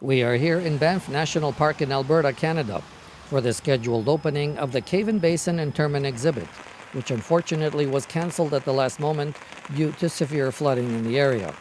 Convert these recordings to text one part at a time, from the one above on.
We are here in Banff National Park in Alberta, Canada, for the scheduled opening of the Cave and Basin Interment exhibit, which unfortunately was cancelled at the last moment due to severe flooding in the area.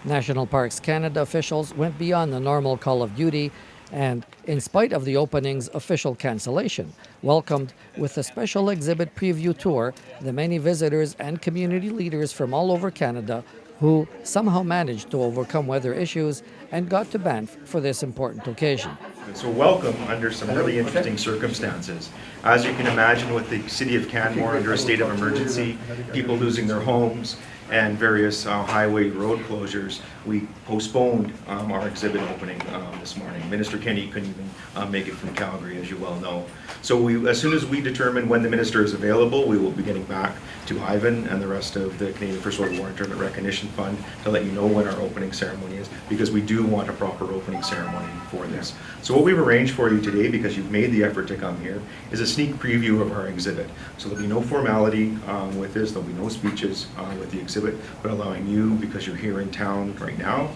National Parks Canada officials went beyond the normal call of duty and, in spite of the opening's official cancellation, welcomed with a special exhibit preview tour the many visitors and community leaders from all over Canada who somehow managed to overcome weather issues and got to Banff for this important occasion. So welcome under some really interesting circumstances. As you can imagine, with the city of Canmore under a state of emergency, people losing their homes, and various highway road closures, we postponed our exhibit opening this morning. Minister Kenney couldn't even make it from Calgary, as you well know. So as soon as we determine when the minister is available, we will be getting back to Ivan and the rest of the Canadian First World War Internment Recognition Fund to let you know when our opening ceremony is, because we do want a proper opening ceremony for this. So what we've arranged for you today, because you've made the effort to come here, is a sneak preview of our exhibit. So there'll be no formality with this, there'll be no speeches with the exhibit, but allowing you, because you're here in town right now,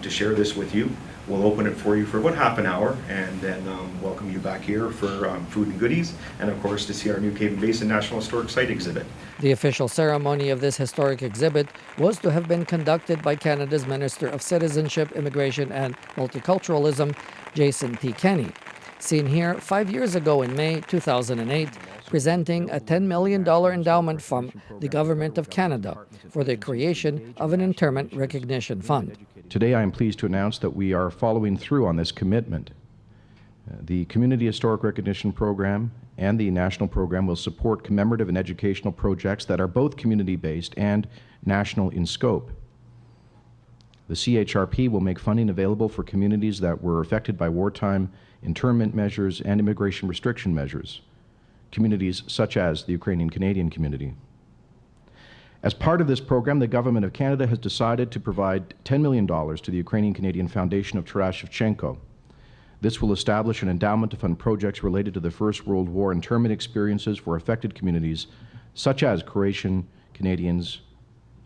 to share this with you. We'll open it for you for about half an hour and then welcome you back here for food and goodies, and of course to see our new Cave and Basin National Historic Site exhibit. The official ceremony of this historic exhibit was to have been conducted by Canada's Minister of Citizenship, Immigration and Multiculturalism, Jason T. Kenney, seen here 5 years ago in May 2008, presenting a $10 million endowment from the Government of Canada for the creation of an Interment Recognition Fund. Today I am pleased to announce that we are following through on this commitment. The Community Historic Recognition Program and the National Program will support commemorative and educational projects that are both community-based and national in scope. The CHRP will make funding available for communities that were affected by wartime internment measures and immigration restriction measures, communities such as the Ukrainian Canadian community. As part of this program, the Government of Canada has decided to provide $10 million to the Ukrainian Canadian Foundation of Taras Shevchenko. This will establish an endowment to fund projects related to the First World War internment experiences for affected communities such as Croatian Canadians,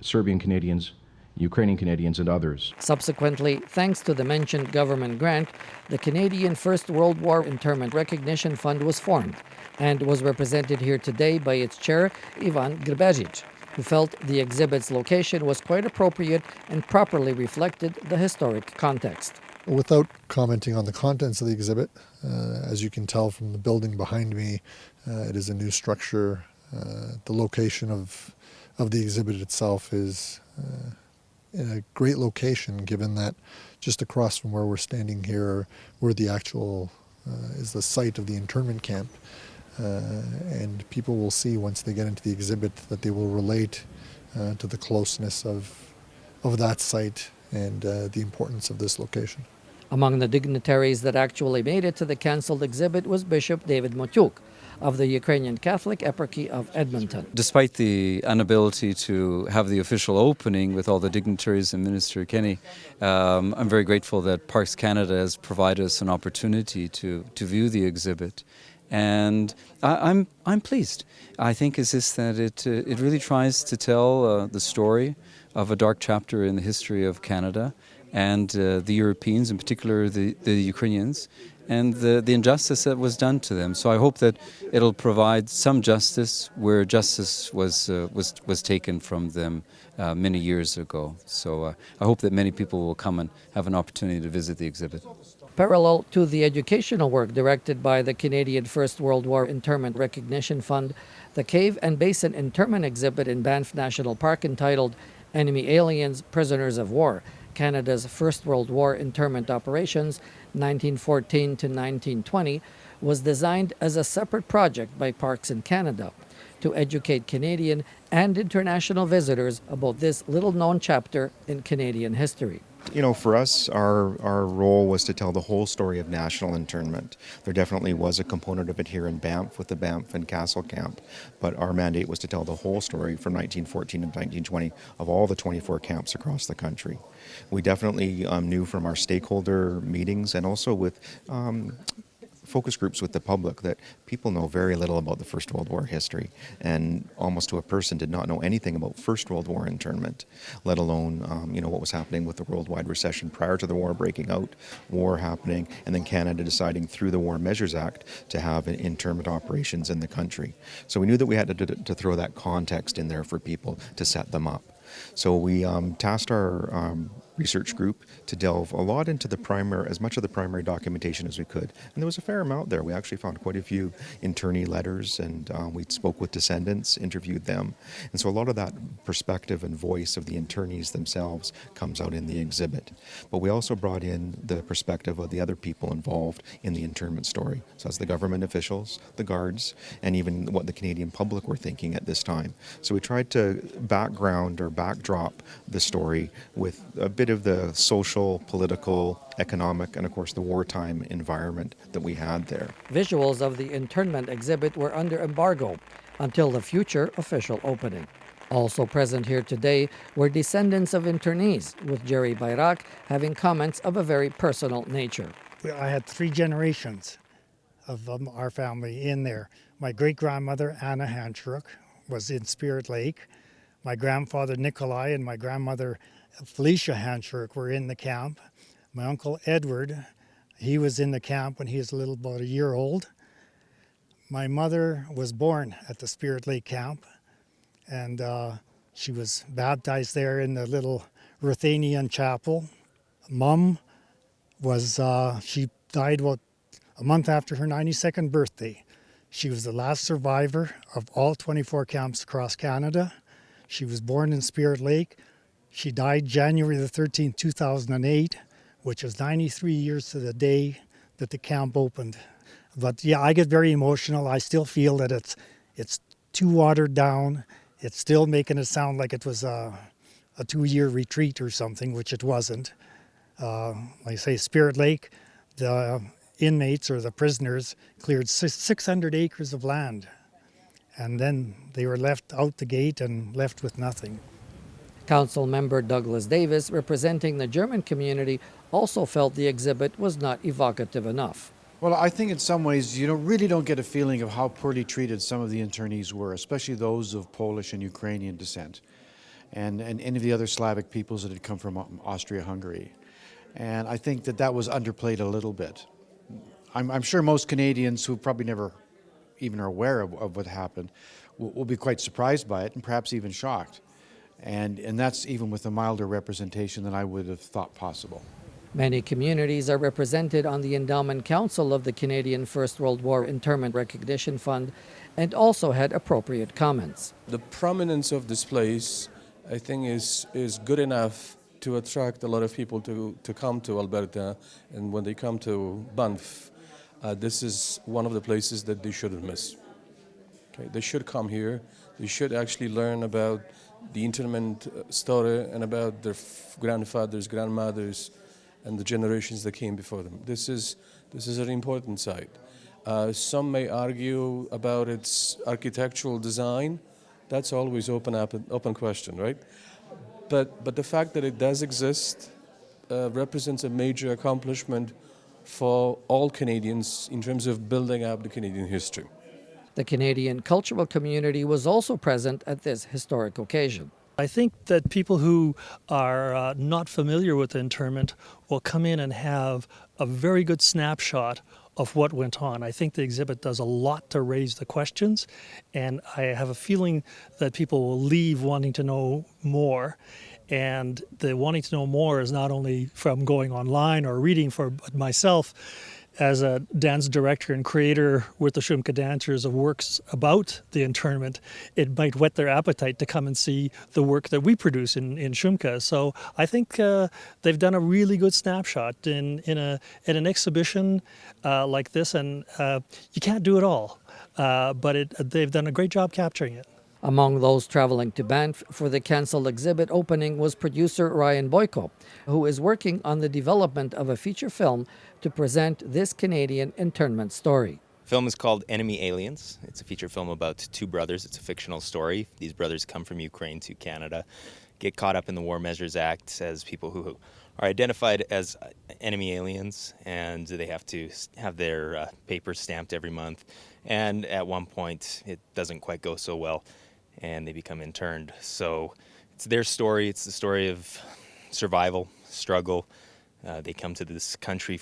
Serbian Canadians, Ukrainian Canadians, and others. Subsequently, thanks to the mentioned government grant, the Canadian First World War Internment Recognition Fund was formed and was represented here today by its chair, Ivan Grbezic, who felt the exhibit's location was quite appropriate and properly reflected the historic context. Without commenting on the contents of the exhibit, as you can tell from the building behind me, it is a new structure. The location of the exhibit itself is in a great location, given that just across from where we're standing here, where the actual is the site of the internment camp. And people will see once they get into the exhibit that they will relate to the closeness of that site and the importance of this location. Among the dignitaries that actually made it to the cancelled exhibit was Bishop David Motyuk of the Ukrainian Catholic Eparchy of Edmonton. Despite the inability to have the official opening with all the dignitaries and Minister Kenney, I'm very grateful that Parks Canada has provided us an opportunity to view the exhibit. And I'm pleased. I think that it really tries to tell the story of a dark chapter in the history of Canada and the Europeans, in particular the Ukrainians, and the injustice that was done to them. So I hope that it'll provide some justice where justice was taken from them many years ago. So I hope that many people will come and have an opportunity to visit the exhibit. Parallel to the educational work directed by the Canadian First World War Internment Recognition Fund, the Cave and Basin Interment exhibit in Banff National Park entitled Enemy Aliens, Prisoners of War, Canada's First World War Internment Operations, 1914 to 1920, was designed as a separate project by Parks in Canada to educate Canadian and international visitors about this little-known chapter in Canadian history. You know, for us, our role was to tell the whole story of national internment. There definitely was a component of it here in Banff with the Banff and Castle Camp, but our mandate was to tell the whole story from 1914 to 1920 of all the 24 camps across the country. We definitely knew from our stakeholder meetings and also with focus groups with the public that people know very little about the First World War history, and almost to a person did not know anything about First World War internment, let alone what was happening with the worldwide recession prior to the war breaking out, war happening, and then Canada deciding through the War Measures Act to have internment operations in the country. So we knew that we had to throw that context in there for people to set them up. So we tasked our research group to delve a lot into as much of the primary documentation as we could. And there was a fair amount there. We actually found quite a few internee letters, and we spoke with descendants, interviewed them. And so a lot of that perspective and voice of the internees themselves comes out in the exhibit. But we also brought in the perspective of the other people involved in the internment story. So that's the government officials, the guards, and even what the Canadian public were thinking at this time. So we tried to backdrop the story with a bit of the social, political, economic, and of course the wartime environment that we had there. Visuals of the internment exhibit were under embargo until the future official opening. Also present here today were descendants of internees, with Jerry Bayrak having comments of a very personal nature. I had 3 generations of our family in there. My great-grandmother, Anna Hanchrook, was in Spirit Lake. My grandfather, Nikolai, and my grandmother, Felicia Hanchrook, were in the camp. My uncle, Edward, he was in the camp when he was about a year old. My mother was born at the Spirit Lake camp, and she was baptized there in the little Ruthenian chapel. Mom she died about a month after her 92nd birthday. She was the last survivor of all 24 camps across Canada. She was born in Spirit Lake. She died January the 13th, 2008, which is 93 years to the day that the camp opened. But yeah, I get very emotional. I still feel that it's too watered down. It's still making it sound like it was a 2-year retreat or something, which it wasn't. Like I say, Spirit Lake, the inmates or the prisoners cleared 600 acres of land. And then they were left out the gate and left with nothing. Council member Douglas Davis, representing the German community, also felt the exhibit was not evocative enough. Well, I think in some ways you really don't get a feeling of how poorly treated some of the internees were, especially those of Polish and Ukrainian descent, and any of the other Slavic peoples that had come from Austria-Hungary. And I think that was underplayed a little bit. I'm sure most Canadians who probably never even are aware of what happened will be quite surprised by it and perhaps even shocked. And that's even with a milder representation than I would have thought possible. Many communities are represented on the Endowment Council of the Canadian First World War Internment Recognition Fund and also had appropriate comments. The prominence of this place, I think, is good enough to attract a lot of people to come to Alberta, and when they come to Banff, this is one of the places that they shouldn't miss. Okay? They should come here. They should actually learn about the internment story and about their grandfathers, grandmothers, and the generations that came before them. This is an important site. Some may argue about its architectural design. That's always open question, right? But the fact that it does exist represents a major accomplishment for all Canadians in terms of building up the Canadian history. The Canadian cultural community was also present at this historic occasion. I think that people who are not familiar with internment will come in and have a very good snapshot of what went on. I think the exhibit does a lot to raise the questions, and I have a feeling that people will leave wanting to know more. And the wanting to know more is not only from going online or reading, but myself as a dance director and creator with the Shumka Dancers of works about the internment, it might whet their appetite to come and see the work that we produce in Shumka. So I think they've done a really good snapshot in an exhibition like this, and you can't do it all, but they've done a great job capturing it. Among those traveling to Banff for the cancelled exhibit opening was producer Ryan Boyko, who is working on the development of a feature film to present this Canadian internment story. The film is called Enemy Aliens. It's a feature film about 2 brothers. It's a fictional story. These brothers come from Ukraine to Canada, get caught up in the War Measures Act as people who are identified as enemy aliens, and they have to have their papers stamped every month. And at one point, it doesn't quite go so well, and they become interned. So it's their story. It's the story of survival, struggle. They come to this country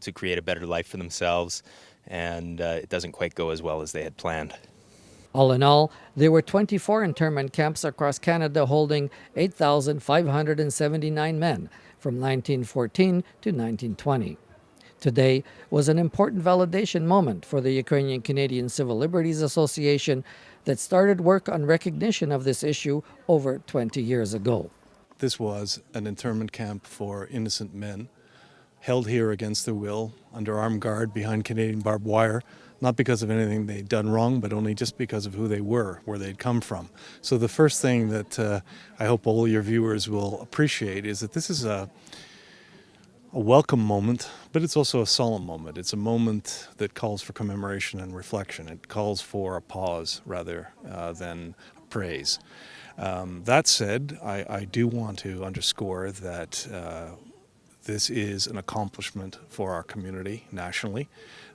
to create a better life for themselves, and it doesn't quite go as well as they had planned. All in all, there were 24 internment camps across Canada holding 8,579 men from 1914 to 1920. Today was an important validation moment for the Ukrainian Canadian Civil Liberties Association that started work on recognition of this issue over 20 years ago. This was an internment camp for innocent men held here against their will, under armed guard behind Canadian barbed wire, not because of anything they'd done wrong, but only just because of who they were, where they'd come from. So the first thing that I hope all your viewers will appreciate is that this is a welcome moment, but it's also a solemn moment. It's a moment that calls for commemoration and reflection. It calls for a pause rather than praise. That said, I do want to underscore that this is an accomplishment for our community nationally.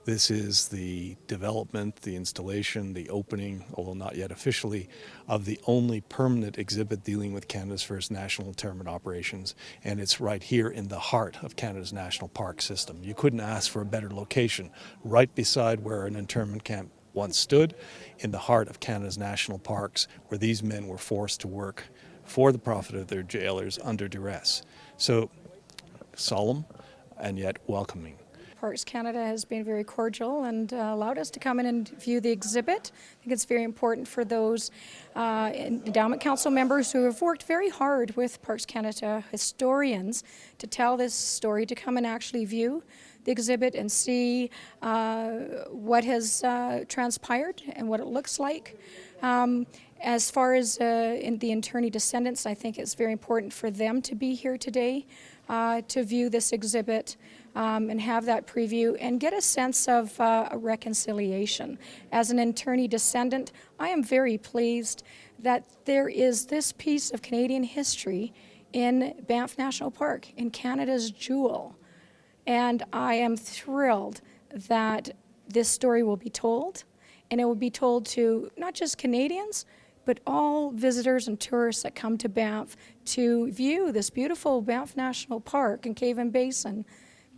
This is the development, the installation, the opening, although not yet officially, of the only permanent exhibit dealing with Canada's first national internment operations, and it's right here in the heart of Canada's national park system. You couldn't ask for a better location, right beside where an internment camp once stood, in the heart of Canada's national parks, where these men were forced to work for the profit of their jailers under duress. So, solemn and yet welcoming. Parks Canada has been very cordial and allowed us to come in and view the exhibit. I think it's very important for those endowment council members who have worked very hard with Parks Canada historians to tell this story, to come and actually view the exhibit and see what has transpired and what it looks like. As far as in the internee descendants, I think it's very important for them to be here today to view this exhibit and have that preview and get a sense of a reconciliation. As an internee descendant, I am very pleased that there is this piece of Canadian history in Banff National Park, in Canada's jewel. And I am thrilled that this story will be told, and it will be told to not just Canadians, but all visitors and tourists that come to Banff to view this beautiful Banff National Park and Cave and Basin.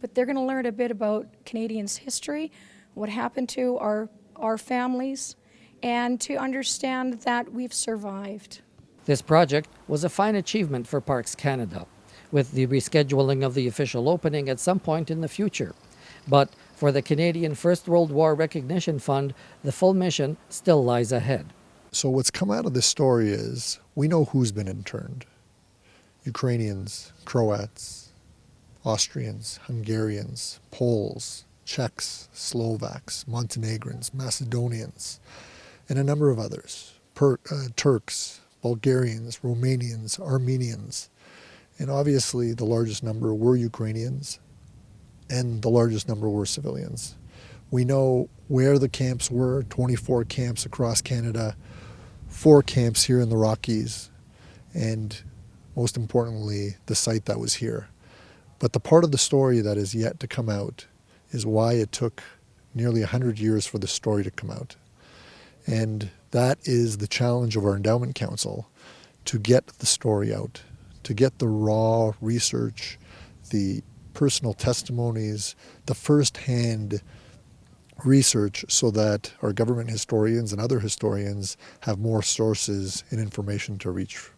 But they're going to learn a bit about Canadians' history, what happened to our families, and to understand that we've survived. This project was a fine achievement for Parks Canada, with the rescheduling of the official opening at some point in the future. But for the Canadian First World War Recognition Fund, the full mission still lies ahead. So what's come out of this story is we know who's been interned. Ukrainians, Croats, Austrians, Hungarians, Poles, Czechs, Slovaks, Montenegrins, Macedonians, and a number of others. Turks, Bulgarians, Romanians, Armenians. And obviously the largest number were Ukrainians, and the largest number were civilians. We know where the camps were, 24 camps across Canada, 4 camps here in the Rockies, and most importantly, the site that was here. But the part of the story that is yet to come out is why it took nearly 100 years for the story to come out. And that is the challenge of our Endowment Council, to get the story out, to get the raw research, the personal testimonies, the first-hand research, so that our government historians and other historians have more sources and information to reach